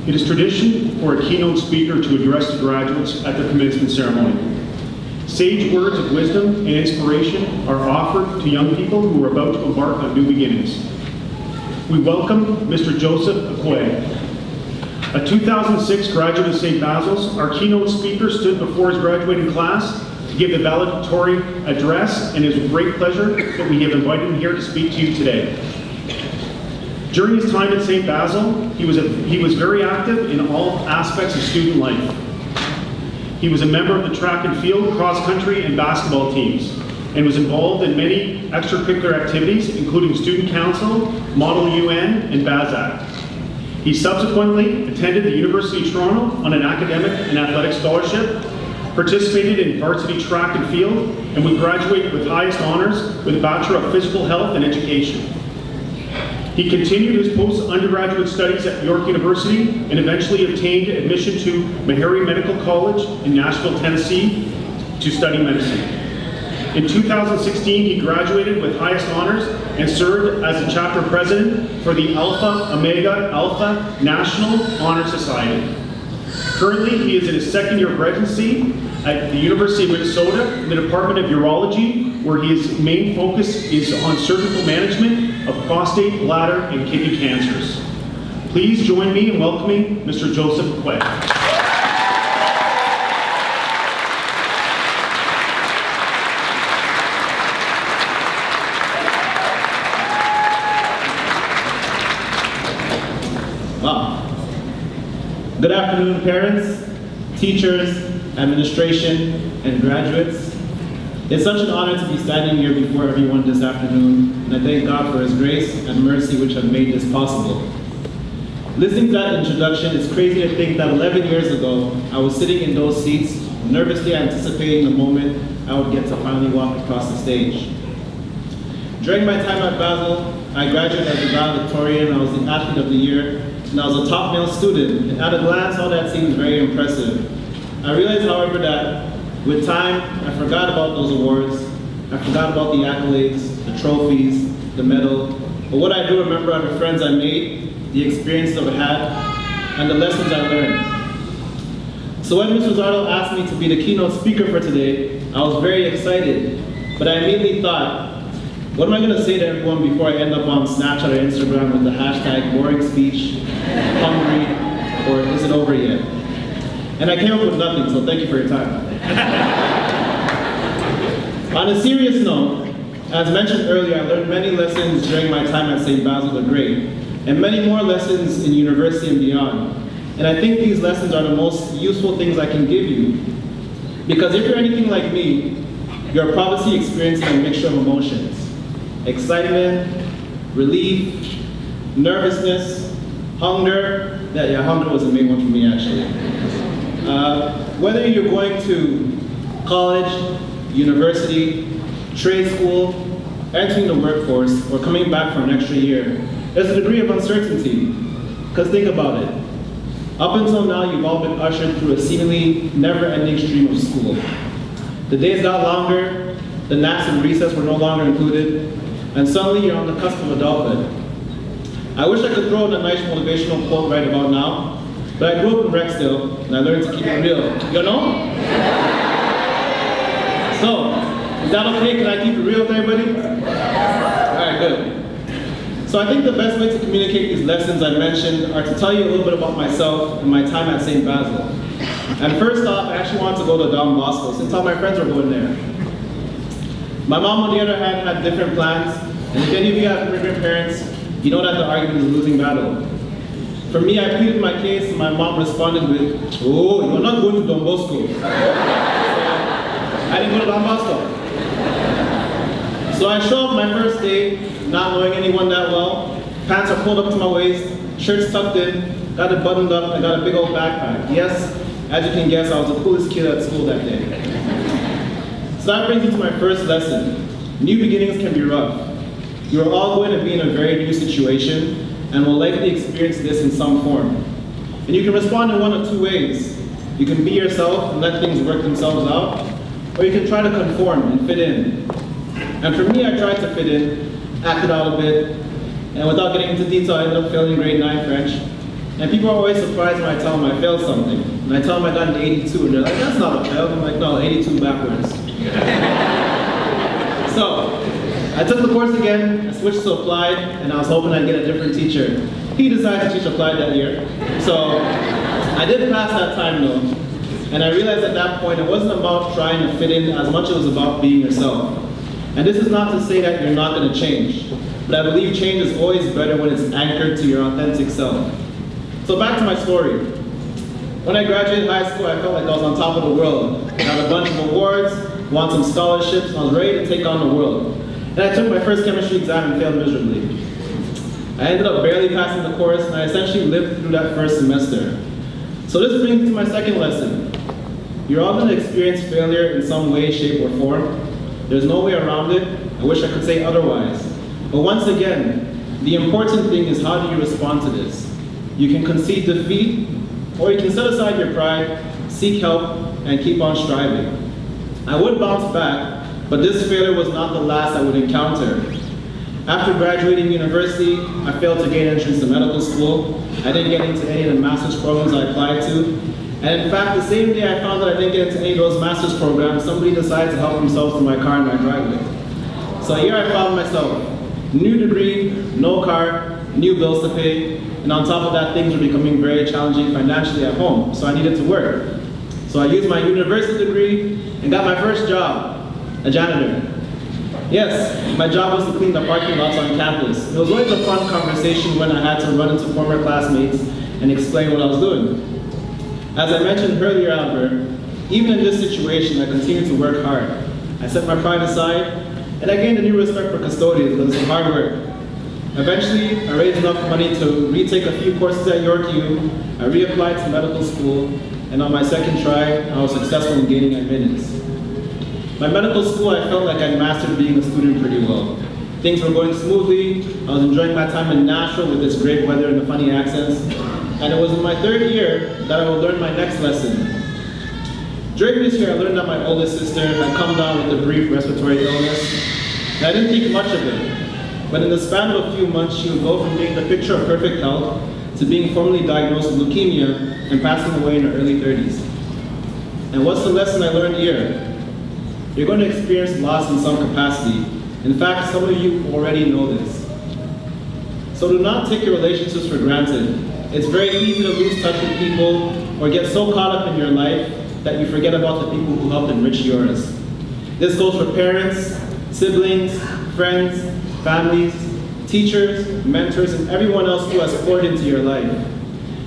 It is tradition for a keynote speaker to address the graduates at the commencement ceremony. Sage words of wisdom and inspiration are offered to young people who are about to embark on new beginnings. We welcome Mr. Joseph Acquae. A 2006 graduate of St. Basil's, our keynote speaker stood before his graduating class to give the valedictory address, and it is with great pleasure that we have invited him here to speak to you today. During his time at St. Basil, he was very active in all aspects of student life. He was a member of the track and field, cross country, and basketball teams, and was involved in many extracurricular activities, including student council, Model UN, and BASAC. He subsequently attended the University of Toronto on an academic and athletic scholarship, participated in varsity track and field, and would graduate with highest honors with a Bachelor of Physical Health and Education. He continued his post-undergraduate studies at York University and eventually obtained admission to Meharry Medical College in Nashville, Tennessee to study medicine. In 2016, he graduated with highest honors and served as the chapter president for the Alpha Omega Alpha National Honor Society. Currently, he is in his second year of residency at the University of Minnesota in the Department of Urology, where his main focus is on surgical management of prostate, bladder, and kidney cancers. Please join me in welcoming Mr. Joseph Acquae. Good afternoon, parents, teachers, administration, and graduates. It's such an honor to be standing here before everyone this afternoon, and I thank God for His grace and mercy which have made this possible. Listening to that introduction, it's crazy to think that 11 years ago, I was sitting in those seats, nervously anticipating the moment I would get to finally walk across the stage. During my time at Basil, I graduated as a valedictorian, I was the athlete of the year, and I was a top male student, and at a glance, all that seems very impressive. I realized, however, that with time, I forgot about those awards, I forgot about the accolades, the trophies, the medal, but what I do remember are the friends I made, the experiences I've had, and the lessons I learned. So when Ms. Rosario asked me to be the keynote speaker for today, I was very excited, but I immediately thought, what am I going to say to everyone before I end up on Snapchat or Instagram with the hashtag boring speech, hungry, or is it over yet? And I came up with nothing, so thank you for your time. On a serious note, as mentioned earlier, I learned many lessons during my time at St. Basil the Great, and many more lessons in university and beyond. And I think these lessons are the most useful things I can give you. Because if you're anything like me, you're probably experiencing a mixture of emotions. Excitement, relief, nervousness, hunger. Yeah, hunger was the main one for me actually. Whether you're going to college, university, trade school, entering the workforce, or coming back for an extra year, there's a degree of uncertainty. Because think about it. Up until now, you've all been ushered through a seemingly never-ending stream of school. The days got longer, the naps and recess were no longer included, and suddenly you're on the cusp of adulthood. I wish I could throw in a nice motivational quote right about now, but I grew up in Rexdale, and I learned to keep it real. You know? So, is that okay? Can I keep it real with everybody? Alright, good. So I think the best way to communicate these lessons I mentioned are to tell you a little bit about myself and my time at St. Basil. And first off, I actually wanted to go to Don Bosco, since all my friends were going there. My mom, on the other hand, had different plans, and if any of you have immigrant parents, you know that the argument is a losing battle. For me, I pleaded my case, and my mom responded with, "Oh, you're not going to Don Bosco." So, I didn't go to Don Bosco. So I show up my first day, not knowing anyone that well. Pants are pulled up to my waist, shirt's tucked in, got it buttoned up, and got a big old backpack. Yes, as you can guess, I was the coolest kid at school that day. So that brings me to my first lesson. New beginnings can be rough. You are all going to be in a very new situation and will likely experience this in some form. And you can respond in one of two ways. You can be yourself and let things work themselves out, or you can try to conform and fit in. And for me, I tried to fit in, acted out a bit, and without getting into detail, I ended up failing grade 9 French. And people are always surprised when I tell them I failed something. And I tell them I got an 82, and they're like, that's not a fail. I'm like, no, 82 backwards. So, I took the course again, I switched to applied, and I was hoping I'd get a different teacher. He decided to teach applied that year. So, I did pass that time though. And I realized at that point it wasn't about trying to fit in as much as it was about being yourself. And this is not to say that you're not going to change, but I believe change is always better when it's anchored to your authentic self. So back to my story. When I graduated high school, I felt like I was on top of the world. I had a bunch of awards, won some scholarships, and I was ready to take on the world. And I took my first chemistry exam and failed miserably. I ended up barely passing the course, and I essentially lived through that first semester. So this brings me to my second lesson. You're all going to experience failure in some way, shape, or form. There's no way around it. I wish I could say otherwise. But once again, the important thing is how do you respond to this? You can concede defeat, or you can set aside your pride, seek help, and keep on striving. I would bounce back, but this failure was not the last I would encounter. After graduating university, I failed to gain entrance to medical school. I didn't get into any of the master's programs I applied to. And in fact, the same day I found that I didn't get into any of those master's programs, somebody decided to help themselves to my car in my driveway. So here I found myself, new degree, no car, new bills to pay, and on top of that, things were becoming very challenging financially at home, so I needed to work. So I used my university degree and got my first job, a janitor. Yes, my job was to clean the parking lots on campus. It was always a fun conversation when I had to run into former classmates and explain what I was doing. As I mentioned earlier, Albert, even in this situation, I continued to work hard. I set my pride aside, and I gained a new respect for custodians because it's hard work. Eventually, I raised enough money to retake a few courses at York U, I reapplied to medical school, and on my second try, I was successful in gaining admittance. My medical school, I felt like I mastered being a student pretty well. Things were going smoothly, I was enjoying my time in Nashville with its great weather and the funny accents, and it was in my third year that I would learn my next lesson. During this year, I learned that my oldest sister had come down with a brief respiratory illness, and I didn't think much of it. But in the span of a few months, she would go from being the picture of perfect health to being formally diagnosed with leukemia and passing away in her early 30s. And what's the lesson I learned here? You're going to experience loss in some capacity. In fact, some of you already know this. So do not take your relationships for granted. It's very easy to lose touch with people or get so caught up in your life that you forget about the people who helped enrich yours. This goes for parents, siblings, friends, families, teachers, mentors, and everyone else who has poured into your life.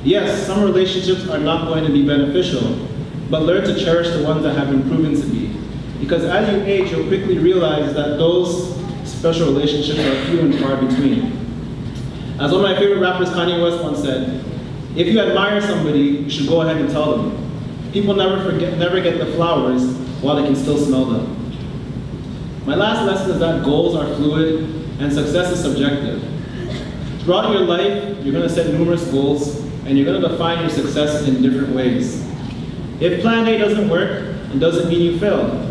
Yes, some relationships are not going to be beneficial, but learn to cherish the ones that have been proven to be. Because as you age, you'll quickly realize that those special relationships are few and far between. As one of my favorite rappers, Kanye West, once said, if you admire somebody, you should go ahead and tell them. People never get the flowers while they can still smell them. My last lesson is that goals are fluid and success is subjective. Throughout your life, you're going to set numerous goals and you're going to define your success in different ways. If plan A doesn't work, it doesn't mean you failed.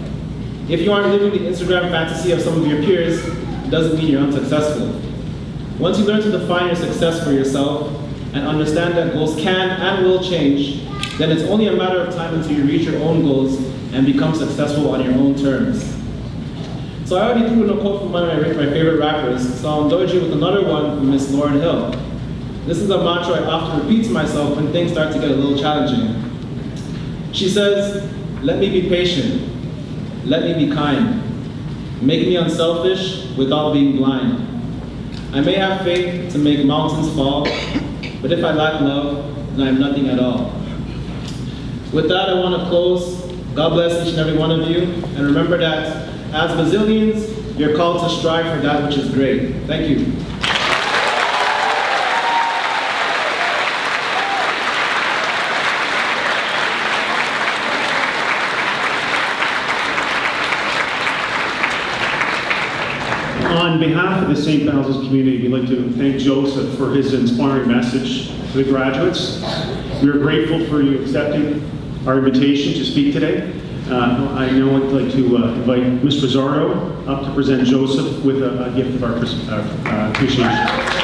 If you aren't living the Instagram fantasy of some of your peers, it doesn't mean you're unsuccessful. Once you learn to define your success for yourself and understand that goals can and will change, then it's only a matter of time until you reach your own goals and become successful on your own terms. So I already threw in a quote from one of my favorite rappers, so I'll indulge you with another one from Miss Lauryn Hill. This is a mantra I often repeat to myself when things start to get a little challenging. She says, let me be patient, let me be kind, make me unselfish without being blind. I may have faith to make mountains fall, but if I lack love, then I am nothing at all. With that, I want to close. God bless each and every one of you, and remember that as Basilians, you're called to strive for that which is great. Thank you. On behalf of the St. Basil's community, we'd like to thank Joseph for his inspiring message to the graduates. We are grateful for you accepting our invitation to speak today. I now would like to invite Ms. Rosario up to present Joseph with a gift of our appreciation.